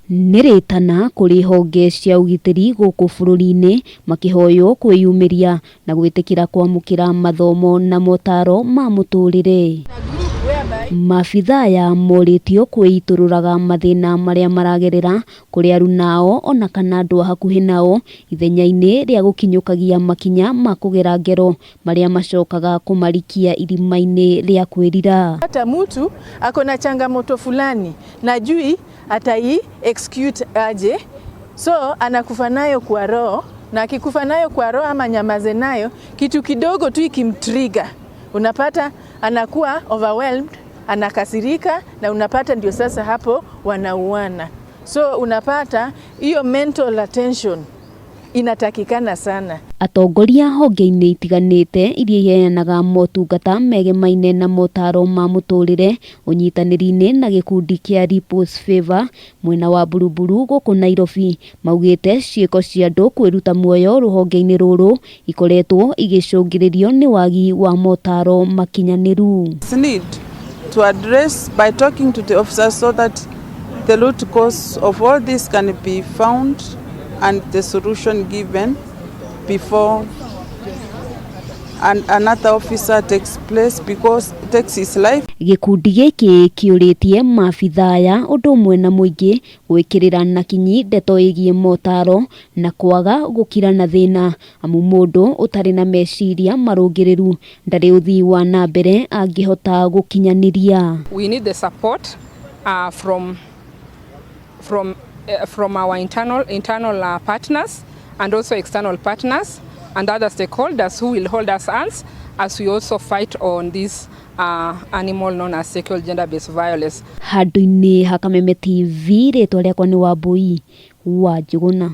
Niretana kuri honge cia ugitiri guku bururi-ini makihoyo kwiyumiria na gwitikira kwamukira mathomo na motaro ma muturire. Maabitha ya moritio kwitururaga mathina maria maragerera kuri arunao ona kana andu hakuhi nao ithenya-ini ria gukinyukagia makinya ma kugera ngero maria macokaga kumarikia itemi-ini ria kwirira. Hata mtu akona changamoto fulani najui atai execute aje, so anakufa nayo kwa roho, na akikufa nayo kwa roho ama nyamaze nayo kitu kidogo tu ikimtrigger, unapata anakuwa overwhelmed, anakasirika, na unapata ndio sasa hapo wanauana. So unapata hiyo mental attention inatakikana sana. Atongoria honge-ini itiganite iria iheanaga motungata megemaine na motaro ma muturire unyitaniri-ini na gikundi kia Ripples Favor mwena wa Buruburu guku Nairobi maugite ciiko cia andu kwiruta muoyo ruhonge-ini ruru ikoretwo igicungiririo ni wagi wa motaro makinyaniru. Need to address by talking to the officers so that the root cause of all this can be found and the solution given before another officer takes place, because it takes his life. Gikundi giki kiuritie maabitha ya undu mwe na muingi gwikirira na kinyi ndeto igie motaro na kwaga gukirana thina amu mundu utari na meciria marungiriru ndari uthii wa na mbere angihota gukinyaniria. We need the support from our internal partners and also external partners and other stakeholders who will hold us hands as we also fight on this animal known as sexual gender-based violence. Handu-ini ha Kameme TV ritwa riakwa ni Wambui wa Njuguna.